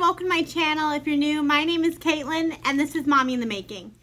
welcome to my channel. If you're new, my name is Kaitlyn and this is Mommy in the Making.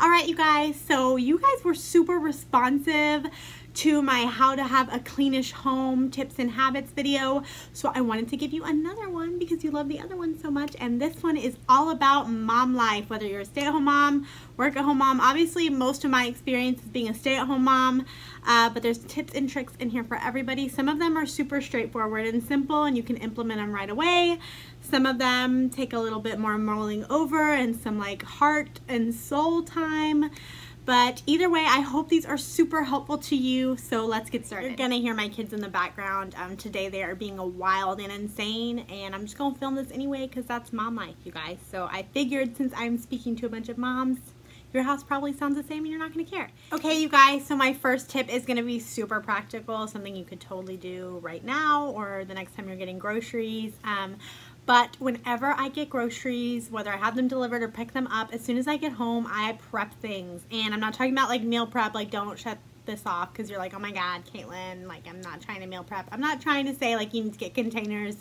Alright you guys, so you guys were super responsive to my how to have a cleanish home tips and habits video, so I wanted to give you another one because you love the other one so much. And this one is all about mom life, whether you're a stay-at-home mom, work-at-home mom. Obviously most of my experience is being a stay-at-home mom, but there's tips and tricks in here for everybody. Some of them are super straightforward and simple and you can implement them right away. Some of them take a little bit more mulling over and some like heart and soul time. But either way, I hope these are super helpful to you, so let's get started. You're gonna hear my kids in the background. Today they are being wild and insane, and I'm just gonna film this anyway because that's mom life, you guys. So I figured since I'm speaking to a bunch of moms, your house probably sounds the same and you're not gonna care. Okay, you guys, so my first tip is gonna be super practical, something you could totally do right now or the next time you're getting groceries. But whenever I get groceries, whether I have them delivered or pick them up, as soon as I get home, I prep things. And I'm not talking about like meal prep, like don't shut this off because you're like, oh my God, Kaitlyn, like I'm not trying to meal prep. I'm not trying to say like you need to get containers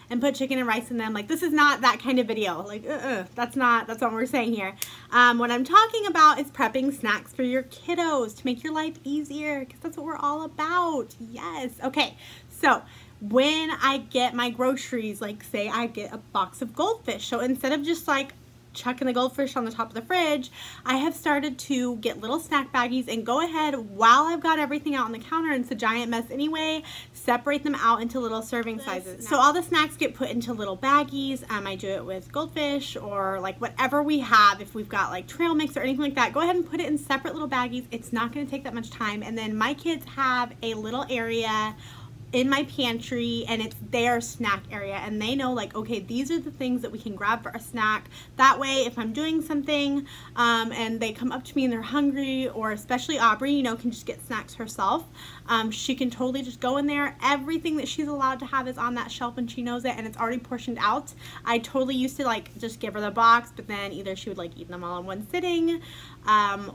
and put chicken and rice in them. Like this is not that kind of video. Like that's what we're saying here. What I'm talking about is prepping snacks for your kiddos to make your life easier because that's what we're all about. Yes. Okay. So when I get my groceries, like say I get a box of goldfish, so instead of just like chucking the goldfish on the top of the fridge, I have started to get little snack baggies and go ahead while I've got everything out on the counter, and it's a giant mess anyway, separate them out into little serving sizes. So all the snacks get put into little baggies. I do it with goldfish or like whatever we have. If we've got like trail mix or anything like that, go ahead and put it in separate little baggies. It's not going to take that much time. And then my kids have a little area in my pantry and it's their snack area, and they know like, okay, these are the things that we can grab for a snack. That way if I'm doing something and they come up to me and they're hungry, or especially Aubrey, you know, can just get snacks herself, she can totally just go in there. Everything that she's allowed to have is on that shelf and she knows it, and it's already portioned out. I totally used to like just give her the box, but then either she would like eat them all in one sitting,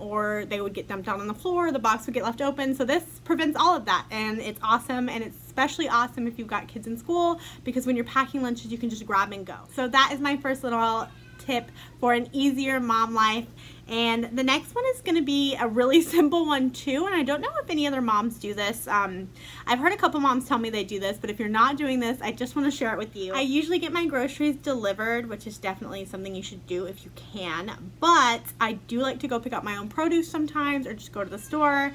or they would get dumped out on the floor, the box would get left open. So this prevents all of that, and it's awesome. And it's especially awesome if you've got kids in school, because when you're packing lunches you can just grab and go. So that is my first little tip for an easier mom life. And the next one is going to be a really simple one too, and I don't know if any other moms do this. I've heard a couple moms tell me they do this, but if you're not doing this, I just want to share it with you. I usually get my groceries delivered, which is definitely something you should do if you can, but I do like to go pick up my own produce sometimes, or just go to the store.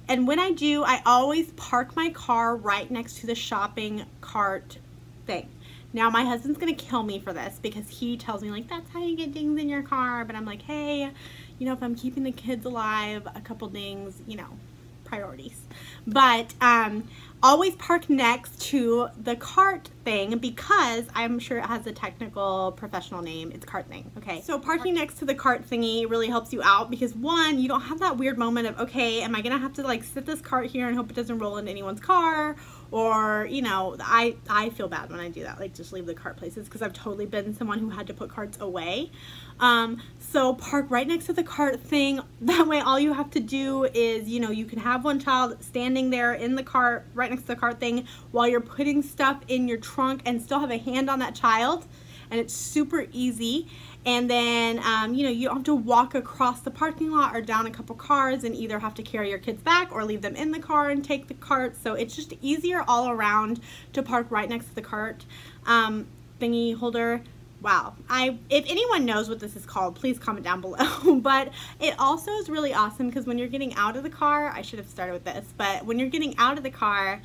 And when I do, I always park my car right next to the shopping cart thing. Now my husband's gonna kill me for this because he tells me like, that's how you get dings in your car, but I'm like, hey, you know, if I'm keeping the kids alive, a couple dings, you know, priorities. But always park next to the cart thing, because I'm sure it has a technical professional name. It's cart thing. Okay, so parking next to the cart thingy really helps you out because one, you don't have that weird moment of, okay, am I gonna have to like sit this cart here and hope it doesn't roll into anyone's car? Or, you know, I feel bad when I do that, like just leave the cart places, because I've totally been someone who had to put carts away. So park right next to the cart thing. That way all you have to do is, you know, you can have one child standing there in the cart right next to the cart thing while you're putting stuff in your trunk and still have a hand on that child, and it's super easy. And then, you know, you don't have to walk across the parking lot or down a couple cars and either have to carry your kids back or leave them in the car and take the cart. So it's just easier all around to park right next to the cart thingy holder. Wow. If anyone knows what this is called, please comment down below. But it also is really awesome because when you're getting out of the car, I should have started with this, but when you're getting out of the car,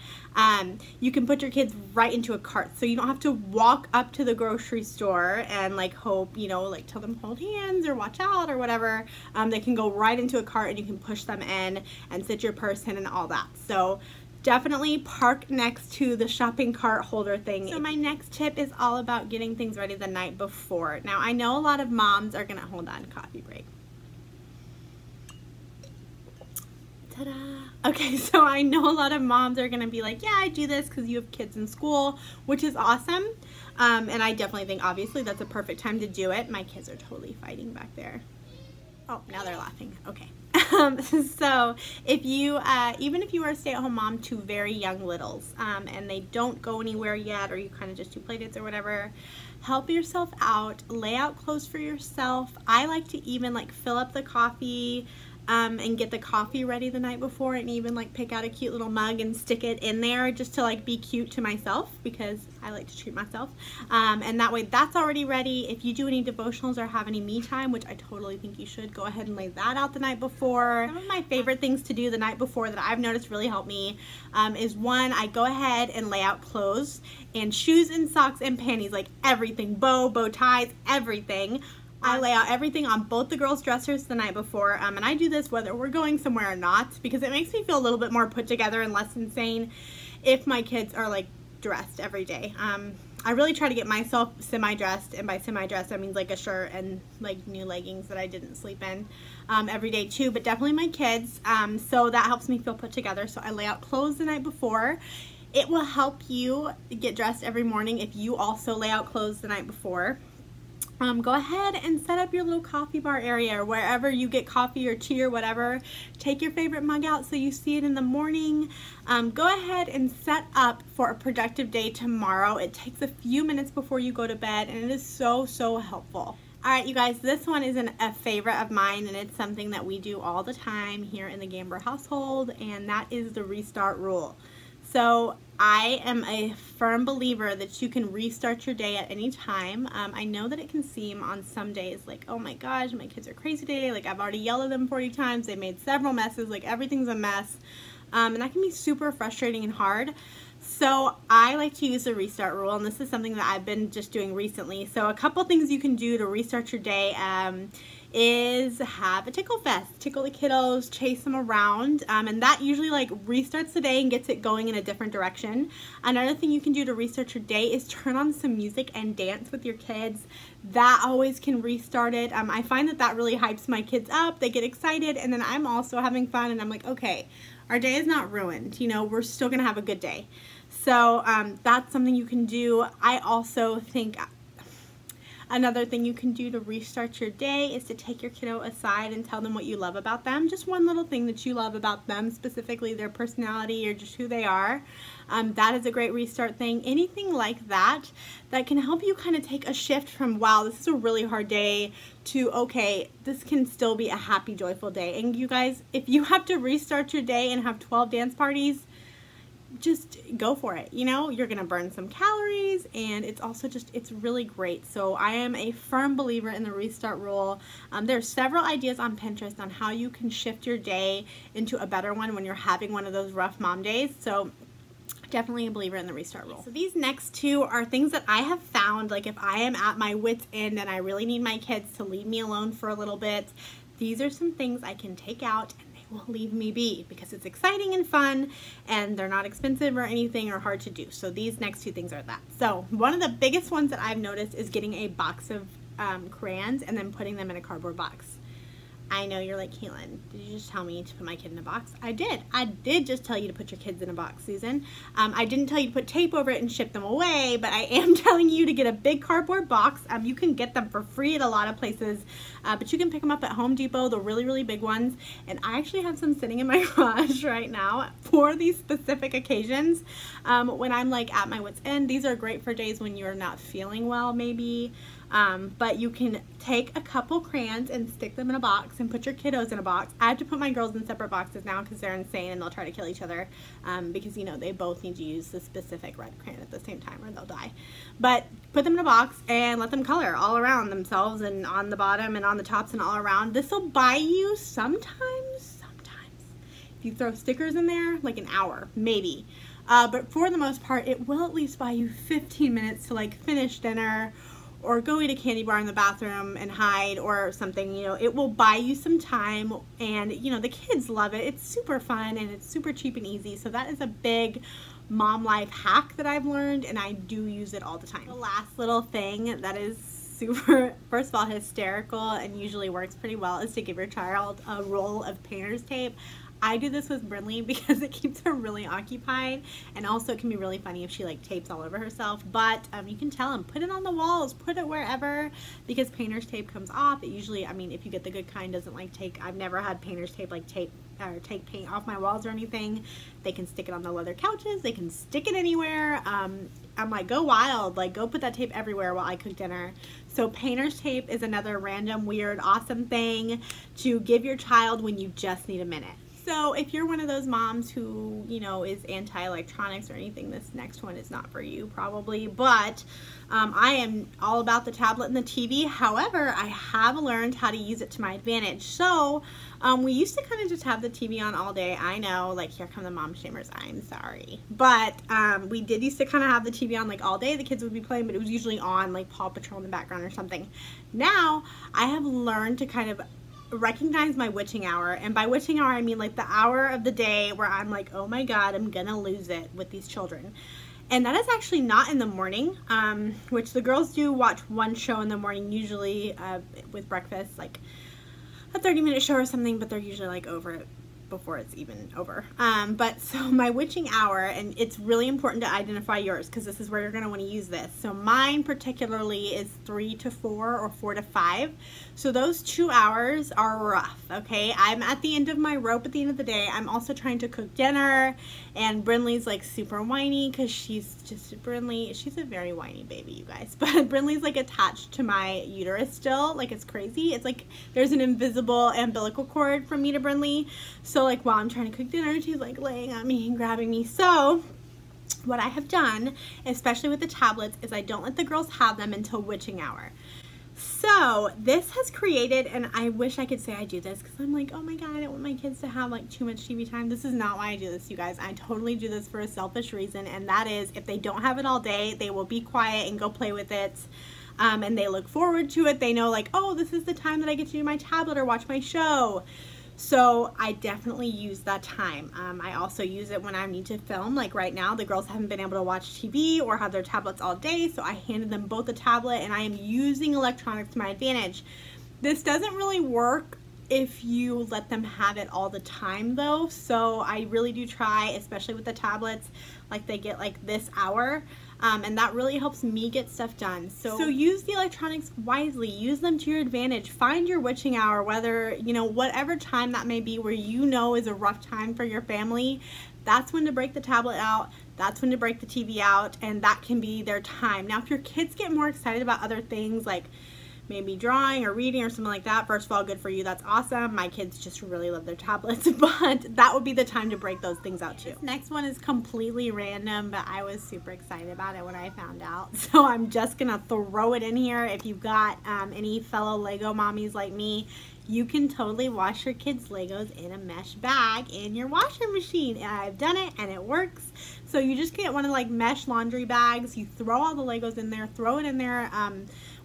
you can put your kids right into a cart. So you don't have to walk up to the grocery store and like hope, you know, like tell them hold hands or watch out or whatever. They can go right into a cart and you can push them in and sit your purse in and all that. So definitely park next to the shopping cart holder thing. So my next tip is all about getting things ready the night before. Now I know a lot of moms are gonna, hold on, coffee break. Ta-da! Okay, so I know a lot of moms are gonna be like, yeah, I do this because you have kids in school, which is awesome. And I definitely think, obviously, that's a perfect time to do it. My kids are totally fighting back there. Oh, now they're laughing. Okay. So if you, even if you are a stay-at-home mom to very young littles, and they don't go anywhere yet, or you kind of just do play dates or whatever, help yourself out, lay out clothes for yourself. I like to even like fill up the coffee, and get the coffee ready the night before, and even like pick out a cute little mug and stick it in there just to like be cute to myself, because I like to treat myself. And that way that's already ready. If you do any devotionals or have any me time, which I totally think you should, go ahead and lay that out the night before. Some of my favorite things to do the night before that I've noticed really help me is, one, I go ahead and lay out clothes and shoes and socks and panties, like everything, bow ties, everything. I lay out everything on both the girls' dressers the night before, and I do this whether we're going somewhere or not, because it makes me feel a little bit more put together and less insane if my kids are like dressed every day. I really try to get myself semi-dressed, and by semi-dressed I mean like a shirt and like new leggings that I didn't sleep in every day too, but definitely my kids, so that helps me feel put together. So I lay out clothes the night before. It will help you get dressed every morning if you also lay out clothes the night before. Go ahead and set up your little coffee bar area, or wherever you get coffee or tea or whatever. Take your favorite mug out so you see it in the morning. Go ahead and set up for a productive day tomorrow. It takes a few minutes before you go to bed, and it is so helpful. Alright, you guys, this one is a favorite of mine, and it's something that we do all the time here in the Gamber household, and that is the restart rule. So I am a firm believer that you can restart your day at any time. I know that it can seem on some days like, oh my gosh, my kids are crazy today, like I've already yelled at them 40 times, they made several messes, like everything's a mess, and that can be super frustrating and hard. So I like to use the restart rule, and this is something that I've been just doing recently. So a couple things you can do to restart your day is have a tickle fest. Tickle the kiddos, chase them around, and that usually like restarts the day and gets it going in a different direction. Another thing you can do to restart your day is turn on some music and dance with your kids. That always can restart it. I find that that really hypes my kids up. They get excited, and then I'm also having fun, and I'm like, okay, our day is not ruined. You know, we're still gonna have a good day. So that's something you can do. I also think another thing you can do to restart your day is to take your kiddo aside and tell them what you love about them. Just one little thing that you love about them, specifically their personality or just who they are. That is a great restart thing. Anything like that that can help you kind of take a shift from, wow, this is a really hard day, to, okay, this can still be a happy, joyful day. And you guys, if you have to restart your day and have 12 dance parties, just go for it. You know, you're gonna burn some calories, and it's also just, it's really great. So I am a firm believer in the restart rule. There's several ideas on Pinterest on how you can shift your day into a better one when you're having one of those rough mom days. So definitely a believer in the restart rule. So these next two are things that I have found, like if I am at my wit's end and I really need my kids to leave me alone for a little bit, these are some things I can take out and will leave me be, because it's exciting and fun, and they're not expensive or anything or hard to do. So these next two things are that. So one of the biggest ones that I've noticed is getting a box of crayons and then putting them in a cardboard box. I know you're like, Kaitlyn, did you just tell me to put my kid in a box? I did. I did just tell you to put your kids in a box, Susan. I didn't tell you to put tape over it and ship them away, but I am telling you to get a big cardboard box. You can get them for free at a lot of places, but you can pick them up at Home Depot, the really big ones. And I actually have some sitting in my garage right now for these specific occasions. When I'm like at my wit's end, these are great for days when you're not feeling well, maybe. But you can take a couple crayons and stick them in a box and put your kiddos in a box. I have to put my girls in separate boxes now because they're insane and they'll try to kill each other, because, you know, they both need to use the specific red crayon at the same time or they'll die. But put them in a box and let them color all around themselves and on the bottom and on the tops and all around. This will buy you sometimes, if you throw stickers in there, like an hour, maybe. But for the most part, it will at least buy you 15 minutes to like finish dinner, or go eat a candy bar in the bathroom and hide or something. You know, it will buy you some time, and you know, the kids love it. It's super fun and it's super cheap and easy. So that is a big mom life hack that I've learned, and I do use it all the time. The last little thing that is super, first of all, hysterical and usually works pretty well, is to give your child a roll of painter's tape. I do this with Brinley because it keeps her really occupied, and also it can be really funny if she like tapes all over herself. But you can tell them, put it on the walls, put it wherever, because painter's tape comes off. It usually, I mean, if you get the good kind, doesn't like take, I've never had painter's tape like take paint off my walls or anything. They can stick it on the leather couches, they can stick it anywhere. I'm like, go wild, like go put that tape everywhere while I cook dinner. So painter's tape is another random, weird, awesome thing to give your child when you just need a minute. So if you're one of those moms who, you know, is anti-electronics or anything, this next one is not for you probably. But I am all about the tablet and the TV. However, I have learned how to use it to my advantage. So we used to kind of just have the TV on all day. I know, like, here come the mom shamers. I'm sorry. But we did used to kind of have the TV on like all day. The kids would be playing, but it was usually on like Paw Patrol in the background or something. Now I have learned to kind of recognize my witching hour, and by witching hour I mean like the hour of the day where I'm like, oh my god, I'm gonna lose it with these children. And that is actually not in the morning, which the girls do watch one show in the morning usually with breakfast, like a 30-minute show or something, but they're usually like over it before it's even over. But so my witching hour, and it's really important to identify yours because this is where you're going to want to use this. So mine particularly is 3 to 4 or 4 to 5. So those 2 hours are rough, okay? I'm at the end of my rope at the end of the day. I'm also trying to cook dinner, and Brinley's like super whiny because she's just, she's a very whiny baby, you guys. But Brinley's like attached to my uterus still, like it's crazy. It's like there's an invisible umbilical cord from me to Brinley. So like while I'm trying to cook dinner, she's like laying on me and grabbing me. So what I have done, especially with the tablets, is I don't let the girls have them until witching hour. So this has created, and I wish I could say I do this because I'm like, oh my god, I don't want my kids to have like too much TV time. This is not why I do this, you guys. I totally do this for a selfish reason, and that is if they don't have it all day, they will be quiet and go play with it. And they look forward to it. They know like, oh, this is the time that I get to do my tablet or watch my show. So I definitely use that time. I also use it when I need to film. Like right now, the girls haven't been able to watch TV or have their tablets all day, so I handed them both a tablet, and I am using electronics to my advantage. This doesn't really work if you let them have it all the time though, so I really do try, especially with the tablets, like they get like this hour. And that really helps me get stuff done. So use the electronics wisely. Use them to your advantage. Find your witching hour, whether, you know, whatever time that may be where you know is a rough time for your family. That's when to break the tablet out. That's when to break the TV out, and that can be their time. Now, if your kids get more excited about other things like maybe drawing or reading or something like that, first of all, good for you, that's awesome. My kids just really love their tablets, but that would be the time to break those things out too. This next one is completely random, but I was super excited about it when I found out, so I'm just gonna throw it in here. If you've got any fellow Lego mommies like me, you can totally wash your kids' Legos in a mesh bag in your washing machine. And I've done it and it works. So you just get one of like mesh laundry bags, you throw all the Legos in there, throw it in there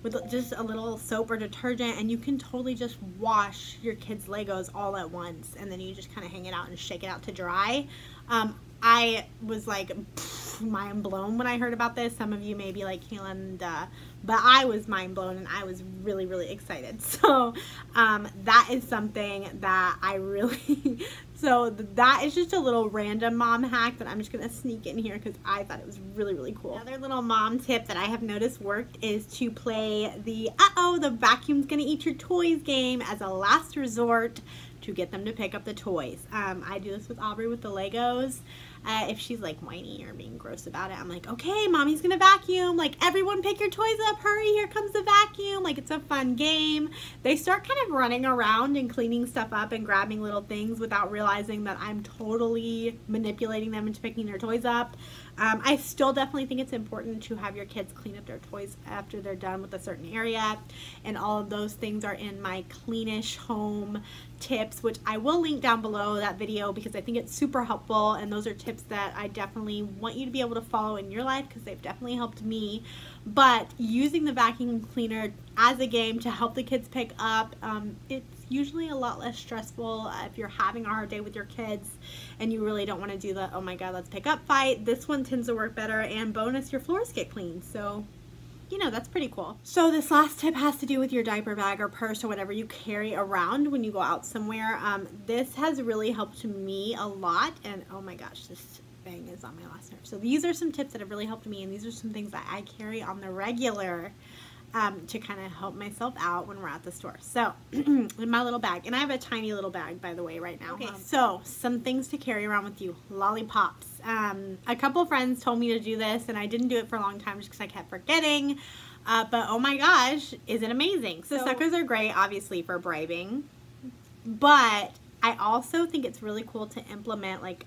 with just a little soap or detergent, and you can totally just wash your kids' Legos all at once, and then you just kind of hang it out and shake it out to dry. I was like mind blown when I heard about this. Some of you may be like, Kaitlyn, duh. But I was mind blown, and I was really, really excited. So that is something that I really, so that is just a little random mom hack that I'm just going to sneak in here because I thought it was really, really cool. Another little mom tip that I have noticed worked is to play the the vacuum's going to eat your toys game as a last resort to get them to pick up the toys. I do this with Aubrey with the Legos. If she's like whiny or being gross about it, I'm like, okay, mommy's gonna vacuum. Like, everyone pick your toys up. Hurry, here comes the vacuum. Like, it's a fun game. They start kind of running around and cleaning stuff up and grabbing little things without realizing that I'm totally manipulating them into picking their toys up. I still definitely think it's important to have your kids clean up their toys after they're done with a certain area, and all of those things are in my Cleanish Home tips, which I will link down below that video because I think it's super helpful, and those are tips that I definitely want you to be able to follow in your life because they've definitely helped me. But using the vacuum cleaner as a game to help the kids pick up, it's usually a lot less stressful if you're having a hard day with your kids and you really don't want to do the, oh my god, let's pick up fight. This one tends to work better, and bonus, your floors get clean. So you know, that's pretty cool. So this last tip has to do with your diaper bag or purse or whatever you carry around when you go out somewhere. This has really helped me a lot, and oh my gosh, this bang is on my last nerve. So these are some tips that have really helped me, and these are some things that I carry on the regular to kind of help myself out when we're at the store. So in my little bag, and I have a tiny little bag, by the way, right now. Okay, so some things to carry around with you. Lollipops. A couple friends told me to do this, and I didn't do it for a long time just because I kept forgetting. But oh my gosh, is it amazing? So suckers are great, obviously, for bribing, but I also think it's really cool to implement like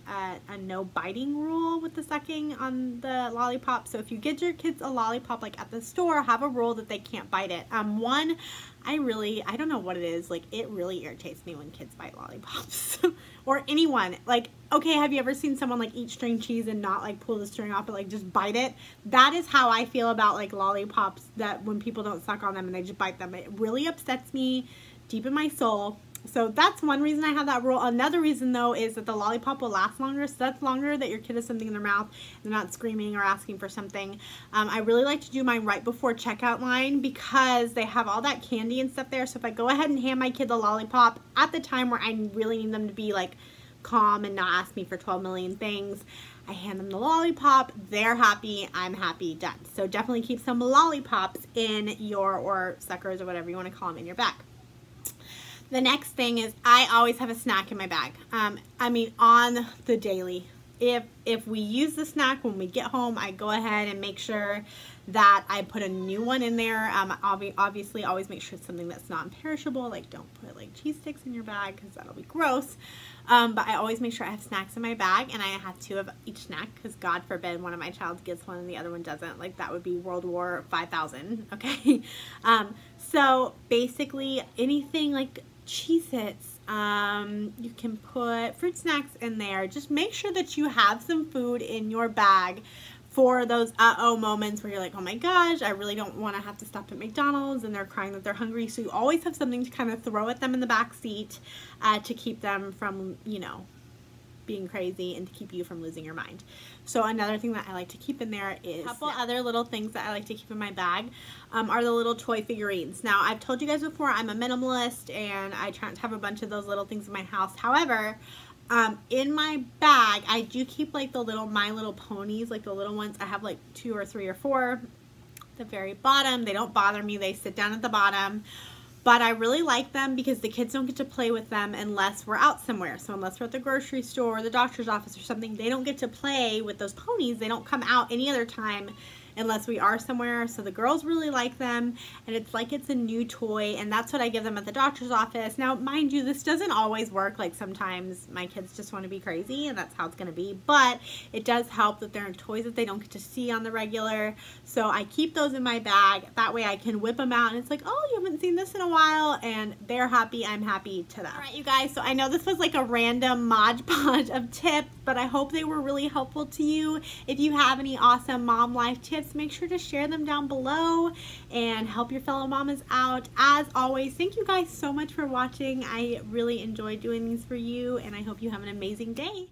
a no biting rule with the sucking on the lollipop. So if you get your kids a lollipop like at the store, have a rule that they can't bite it. One, I don't know what it is, like it really irritates me when kids bite lollipops or anyone. Like, okay, have you ever seen someone like eat string cheese and not like pull the string off but like just bite it? That is how I feel about like lollipops, that when people don't suck on them and they just bite them. It really upsets me deep in my soul. So that's one reason I have that rule. Another reason though is that the lollipop will last longer. So that's longer that your kid has something in their mouth. They're not screaming or asking for something. I really like to do mine right before checkout line because they have all that candy and stuff there. So if I go ahead and hand my kid the lollipop at the time where I really need them to be like calm and not ask me for 12 million things, I hand them the lollipop, they're happy, I'm happy, done. So definitely keep some lollipops in your, or suckers or whatever you want to call them, in your bag. The next thing is I always have a snack in my bag. I mean, on the daily. If we use the snack when we get home, I go ahead and make sure that I put a new one in there. Obviously, always make sure it's something that's non-perishable. Like, don't put like cheese sticks in your bag because that'll be gross. But I always make sure I have snacks in my bag, and I have 2 of each snack because God forbid one of my child gets one and the other one doesn't. Like, that would be World War 5000. Okay. So basically, anything like Cheez-Its, you can put fruit snacks in there. Just make sure that you have some food in your bag for those uh-oh moments where you're like, oh my gosh, I really don't want to have to stop at McDonald's and they're crying that they're hungry. So you always have something to kind of throw at them in the back seat to keep them from, you know, being crazy and to keep you from losing your mind. So another thing that I like to keep in there is a couple other little things that I like to keep in my bag are the little toy figurines. Now, I've told you guys before, I'm a minimalist and I try to have a bunch of those little things in my house. However, in my bag, I do keep like the little My Little Ponies, like the little ones. I have like 2 or 3 or 4 at the very bottom. They don't bother me. They sit down at the bottom. But I really like them because the kids don't get to play with them unless we're out somewhere. So unless we're at the grocery store or the doctor's office or something, they don't get to play with those ponies. They don't come out any other time unless we are somewhere. So the girls really like them, and it's like it's a new toy, and that's what I give them at the doctor's office. Now, mind you, this doesn't always work. Like, sometimes my kids just want to be crazy, and that's how it's going to be, but it does help that they're toys that they don't get to see on the regular. So I keep those in my bag. That way I can whip them out, and it's like, oh, you haven't seen this in a while, and they're happy, I'm happy to them. All right, you guys, so I know this was like a random Mod Podge of tips, but I hope they were really helpful to you. If you have any awesome mom life tips, make sure to share them down below and help your fellow mamas out. As always, thank you guys so much for watching. I really enjoy doing these for you, and I hope you have an amazing day.